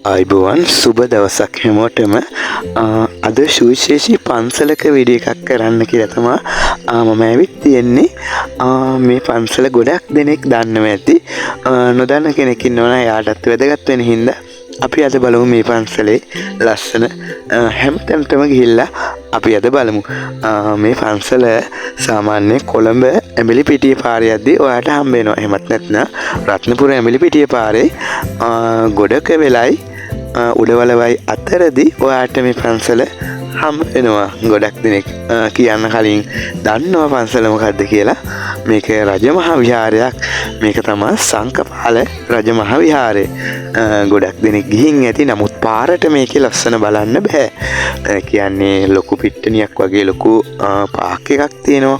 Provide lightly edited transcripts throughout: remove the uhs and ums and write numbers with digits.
අයිබෝවන් සුබ දවසක් හැමෝටම. අද සුවිශේෂී පන්සලක වීඩියෝ එකක් කරන්න කියලා තමයි මම ඇවිත් තියෙන්නේ. මේ පන්සල ගොඩක් දෙනෙක් දන්නව ඇති. නොදන්න කෙනෙක් ඉන්නවනම් එයාටත් වැදගත් වෙන හින්දා අපි අද බලමු මේ පන්සලේ ලස්සන හැමතැනටම ගිහිල්ලා අපි අද බලමු. මේ පන්සල සාමාන්‍ය කොළඹ ඇඹිලිපිටිය පාරේ යද්දී ඔයාට හම්බ වෙනවා. එහෙමත් නැත්නම් රත්නපුර ඇඹිලිපිටිය පාරේ ගොඩක වෙලයි උඩවලවයි අතරදී ඔයාට මේ පන්සල හම්බ වෙනවා. ගොඩක් දෙනෙක් කියන්න කලින් දන්නවා පන්සල මොකද්ද කියලා. මේක රජමහා විහාරයක්. මේක තමයි සංකපාල රජමහා විහාරය. ගොඩක් දෙනෙක් ගිහින් ඇති. නමුත් පාරට මේකේ ලස්සන බලන්න බෑ. කියන්නේ ලොකු පිට්ටනියක් වගේ ලොකු පාක් එකක් තියෙනවා.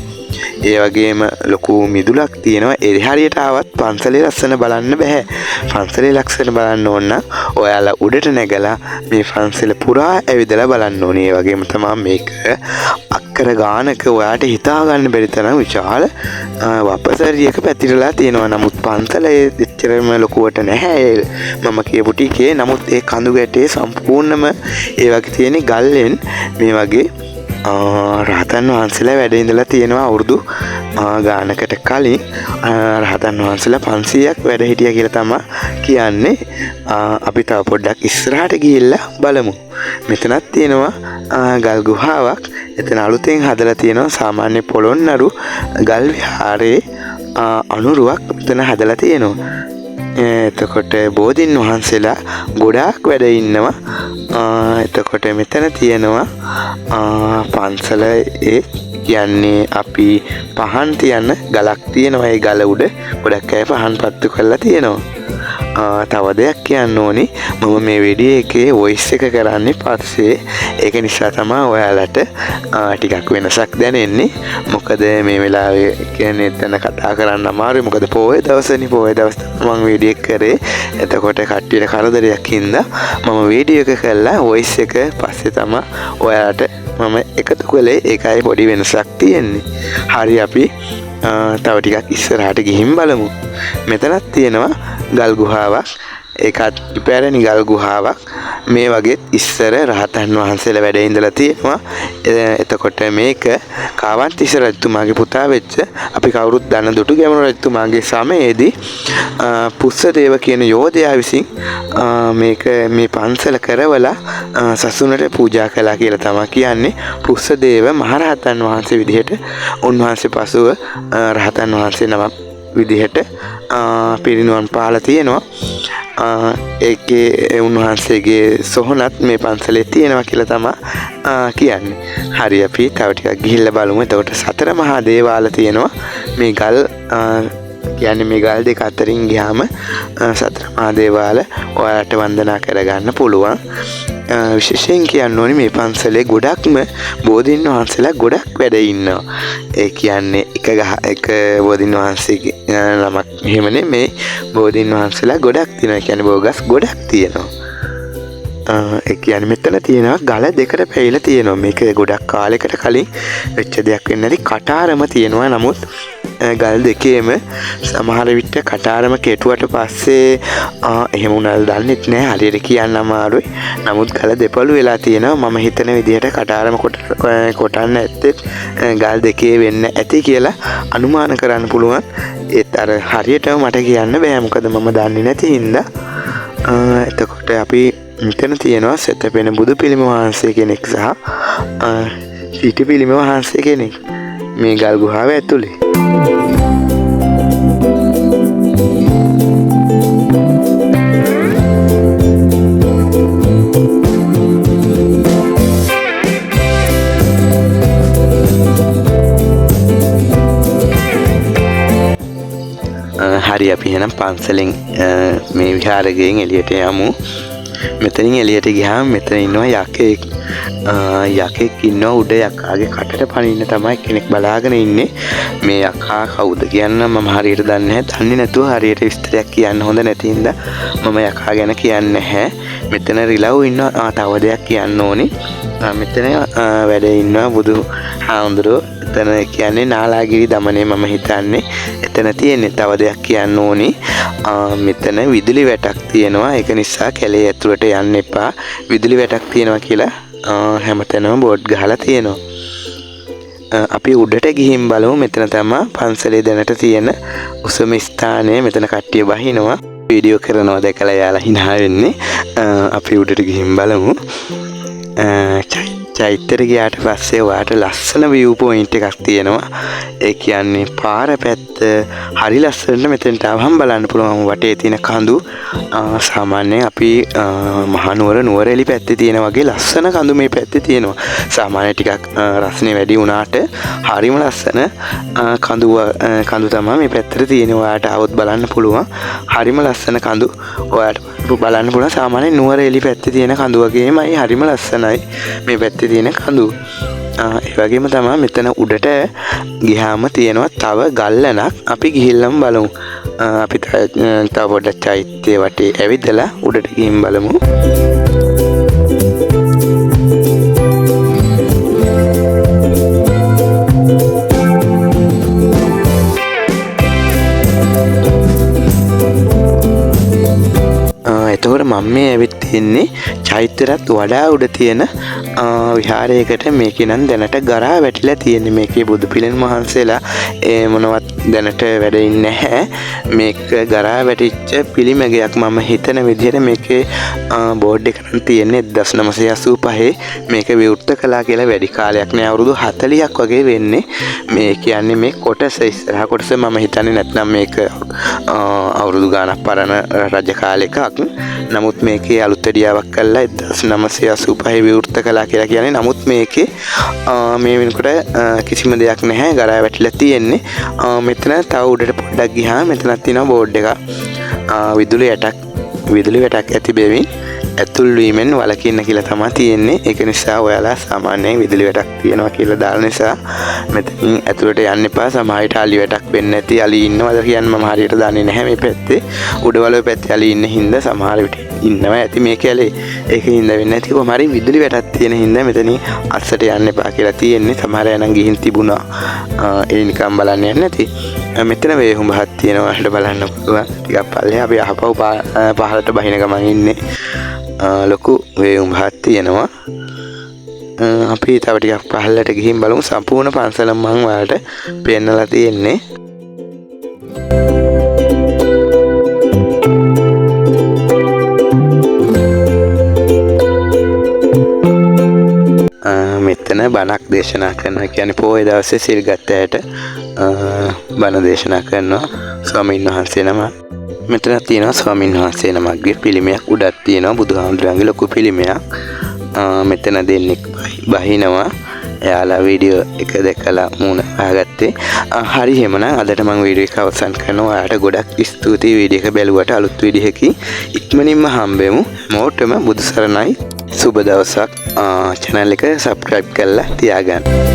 ඒ වගේම ලොකු මිදුලක් තියෙනවා. ඒ හරියට ආවත් පන්සලේ ලස්සන බලන්න බෑ. පන්සලේ ලස්සන බලන්න ඕන නම් ඔයාලා උඩට නැගලා මේ පන්සල පුරා ඇවිදලා බලන්න ඕනේ. ඒ වගේම තමයි මේක අක්කර ගානක ඔයාට හිතා ගන්න බැරි තරම් විශාල වපසරියක පැතිරලා තියෙනවා. නමුත් පන්සල එච්චරම ලොකුවට නැහැ. මම කියපු ටිකේ. නමුත් ඒ කඳු ගැටේ සම්පූර්ණම ඒ වගේ තියෙන ගල්ෙන් මේ වගේ රහතන් වහන්සේලා වැඩ ඉඳලා තියෙනවා. අවුරුදු ගානකට කලින් රහතන් වහන්සේලා 500ක් වැඩ හිටියා කියලා තමයි කියන්නේ. අපි තව පොඩ්ඩක් ඉස්සරහට ගිහිල්ලා බලමු. මෙතනක් තියෙනවා ගල් ගුහාවක්. එතන අලුතෙන් හදලා තියෙනවා සාමාන්‍ය පොළොන්නරු ගල් විහාරයේ අනුරුවක් මෙතන හදලා තියෙනවා. එතකොට බෝධීන් වහන්සේලා ගොඩාක් වැඩ ඉන්නවා. එතකොට මෙතන තියෙනවා පන්සලේ කියන්නේ අපි පහන් තියන ගලක් තියෙනවා. ඒ ගල උඩ ගොඩක් අය පහන් පත්තු කරලා තියෙනවා. තව දෙයක් කියන්න ඕනි. මම මේ වීඩියෝ එකේ වොයිස් එක කරන්නේ පස්සේ. ඒක නිසා තමයි ඔයාලට ටිකක් වෙනසක් දැනෙන්නේ. මොකද මේ වෙලාවේ කියන්නේ එතන කතා කරන්න අමාරුයි. මොකද පොයේ දවසනේ. පොයේ දවස් මම වීඩියෝ එක කරේ. එතකොට කට්ටියට කරදරයක් හින්දා මම වීඩියෝ එක කළා වොයිස් එක පස්සේ තමයි ඔයාලට මම එකතු කළේ. ඒකයි පොඩි වෙනසක් තියෙන්නේ. හරි අපි තව ටිකක් ඉස්සරහට ගිහින් බලමු. මෙතනක් තියෙනවා ගල් ගුහාවක්. ඒකත් ඉපැරණි ගල් ගුහාවක්. මේ වගේ ඉස්සර රහතන් වහන්සේලා වැඩ ඉඳලා තියෙනවා. එතකොට මේක කාවන්තිස්ස රජතුමාගේ පුතා වෙච්ච අපි කවුරුත් දන්න දුටුගැමුණු රජතුමාගේ සමයේදී පුස්සදේව කියන යෝධයා විසින් මේක මේ පන්සල කරවලා සසුනට පූජා කළා කියලා තමයි කියන්නේ. පුස්සදේව මහරහතන් වහන්සේ විදිහට උන්වහන්සේ පසුව රහතන් වහන්සේ නමක් විදිහට පිරිනුවන් පාලා තියෙනවා. ඒකේ උන්වහන්සේගේ සොහොනත් මේ පන්සලේ තියෙනවා කියලා තමයි කියන්නේ. හරි අපි තව ටිකක් ගිහිල්ලා බලමු. එතකොට සතර මහා දේවාල තියෙනවා. මේ ගල් කියන්නේ මේ ගල් දෙක අතරින් ගියාම සතර මහා දේවාල ඔයාලට වන්දනා කරගන්න පුළුවන්. විශේෂයෙන් කියන්න ඕනේ මේ පන්සලේ ගොඩක්ම බෝධීන් වහන්සේලා ගොඩක් වැඩ ඉන්නවා. ඒ කියන්නේ එක බෝධීන් වහන්සේගේ නමක් එහෙම නෙමෙයි. බෝධීන් වහන්සේලා ගොඩක් තියෙනවා. ඒ කියන්නේ බෝගස් ගොඩක් තියෙනවා. ඒ කියන්නේ මෙතන තියෙනවා ගල දෙකට පැයිලා තියෙනවා. මේක ගොඩක් කාලයකට කලින් වෙච්ච දෙයක් වෙන්නේ නැති කටාරම තියෙනවා. නමුත් ගල් දෙකේම සමහර විට කටාරම කෙටුවට පස්සේ එහෙම උනාද දන්නෙත් නෑ. හරියට කියන්න අමාරුයි. නමුත් ගල දෙපළු වෙලා තියෙනවා. මම හිතන විදිහට කටාරම කොටන්න ඇත්තේ ගල් දෙකේ වෙන්න ඇති කියලා අනුමාන කරන්න පුළුවන්. ඒත් අර හරියටම මට කියන්න බෑ. මොකද මම දන්නේ නැති හින්දා. එතකොට අපි මෙතන තියෙනවා සෙතපෙන බුදු පිළිම වහන්සේ කෙනෙක් සහ සිටි පිළිම වහන්සේ කෙනෙක් මේ ගල් ගුහාව ඇතුලේ. හරි අපි එහෙනම් පන්සලෙන් මේ විහාරයෙන් එළියට යමු. මෙතනින් එළියට ගියාම මෙතන ඉන්නවා යකෙක්. යකෙක් ඉන්නවා උඩ යකාගේ කටට පනින්න තමයි කෙනෙක් බලාගෙන ඉන්නේ. මේ යකා කවුද කියන්න මම හරියට දන්නේ නැහැ. දන්නේ නැතුව හරියට විස්තරයක් කියන්න හොඳ නැති හින්දා මම යකා ගැන කියන්නේ නැහැ. මෙතන රිලව් ඉන්නවා. තව දෙයක් කියන්න ඕනේ. මෙතන වැඩ ඉන්නවා බුදු හාමුදුරුවෝ. එතන කියන්නේ නාලාගිරි දමනේ මම හිතන්නේ එතන තියෙන්නේ. තව දෙයක් කියන්න ඕනි. මෙතන විදුලි වැටක් තියෙනවා. ඒක නිසා කැලේ ඇතුළට යන්න එපා. විදුලි වැටක් තියෙනවා කියලා හැමතැනම බෝඩ් ගහලා තියෙනවා. අපි උඩට ගිහින් බලමු. මෙතන තමයි පන්සලේ දැනට තියෙන උසම ස්ථානය. මෙතන කට්ටිය බහිනවා. වීඩියෝ කරනවා දැකලා යාලා hina වෙන්නේ. අපි උඩට ගිහින් බලමු. චෛත්‍යයට ගියාට පස්සේ ඔයාට ලස්සන view point එකක් තියෙනවා. ඒ කියන්නේ පාර පැත්ත හරි ලස්සනට මෙතනට ආවම බලන්න පුළුවන් වටේ තියෙන කඳු. සාමාන්‍යයෙන් අපි මහනුවර නුවරඑලි පැත්තේ තියෙන වගේ ලස්සන කඳු මේ පැත්තේ තියෙනවා. සාමාන්‍ය ටිකක් රස්නේ වැඩි වුණාට හරිම ලස්සන කඳු තමයි මේ පැත්තට තියෙන්නේ. ඔයාට આવොත් බලන්න පුළුවන්. හරිම ලස්සන කඳු. ඔයාට බලන්න පුළුවන් සාමාන්‍යයෙන් නුවරඑලි පැත්තේ තියෙන කඳු වගේමයි හරිම ලස්සනයි මේ පැත්තේ තියෙන කඳු. ඒ වගේම තමයි මෙතන උඩට ගියාම තියෙනවා තව ගල්ලනක්. අපි ගිහිල්ලාම බලමු. අපි තව පොඩ්ඩක් චෛත්‍ය වටේ ඇවිදලා උඩට ගිහින් බලමු. එතකොට මම මේ ඇවිත් තින්නේ චෛත්‍යයට වඩා උඩ තියෙන විහාරයකට. මේකේ නම් දැනට ගරා වැටිලා තියෙන්නේ. මේකේ බුදු පිළිම වහන්සේලා මොනවත් දැනට වැඩ ඉන්නේ නැහැ. මේක ගරා වැටිච්ච පිළිමයක්. මම හිතන විදිහට මේකේ බෝඩ් එක නම් තියෙන්නේ 1985 මේක විවෘත කළා කියලා. වැඩි කාලයක් නෑ, අවුරුදු 40ක් වගේ වෙන්නේ. මේ කියන්නේ මේ කොටස ඉස්සරහ කොටස මම හිතන්නේ නැත්නම් මේක අවුරුදු ගාණක් පරණ රජ කාලෙකක්. නමුත් මේකේ අලුත් එඩියාවක් කළා 1985 විවෘත කළා කියලා කියන්නේ. නමුත් මේකේ මේ වෙනකොට කිසිම දෙයක් නැහැ, ගරා වැටිලා තියෙන්නේ. මෙතන තව උඩට පොඩ්ඩක් ගියාම මෙතනක් තියෙනවා බෝඩ් එකක්. විදුලි වැටක් ඇති බැවින් ඇතුල් වීමෙන් වළකින්න කියලා තමයි තියෙන්නේ. ඒක නිසා ඔයාලා සාමාන්‍යයෙන් විදුලි වැටක් තියෙනවා කියලා දාන නිසා මෙතනින් ඇතුළට යන්න එපා. සමහර විට අලි වැටක් වෙන්නේ නැති අලි ඉන්නවද කියන්නේ මම හරියට දන්නේ නැහැ. මේ පැත්තේ උඩවලුව පැත්තේ අලි ඉන්න හින්දා සමහර විට ඉන්නවා ඇති මේ කැලේ. ඒක හින්දා වෙන්නේ නැති. කොහොම හරි විදුලි වැටක් තියෙන හින්දා මෙතනින් අස්සට යන්න එපා කියලා තියෙන්නේ. සමහර අය නම් ගිහින් තිබුණා. ඒ නිකන් බලන්න යන්නේ නැති. මෙතන වේහුඹහක් තියෙනවා. හිට බලන්න පුළුවන්. ටිකක් පල්ලෙහා අපි අහපව් පහළට බහින ගමන් ඉන්නේ. ලොකු වේහුඹහක් තියෙනවා. අපි තව ටිකක් පහළට ගිහින් බලමු. සම්පූර්ණ පන්සල මම ඔයාලට පෙන්නලා තියෙන්නේ. මෙතන බණක් දේශනා කරනවා. කියන්නේ පොයේ දවසේ සිල් ගත්ත ඇයට බණ දේශනා කරනවා ස්වාමීන් වහන්සේ නම. මෙතන තියෙනවා ස්වාමීන් වහන්සේ නමක්ගේ පිළිමයක්. උඩක් තියෙනවා බුදුහාමුදුරන්ගේ ලොකු පිළිමයක්. මෙතන දෙන්නෙක් බහිනවා. එයාලා වීඩියෝ එක දැකලා මූණ අහගත්තේ. හරි එහෙමනම් අදට මම වීඩියෝ එක අවසන් කරනවා. ඔයාලට ගොඩක් ස්තුතියි වීඩියෝ එක බැලුවට. අලුත් වීඩියෝ එකකින් ඉක්මනින්ම හම්බෙමු. හැමෝටම බුදු සරණයි. සුබ දවසක්. channel එක subscribe කරලා තියාගන්න.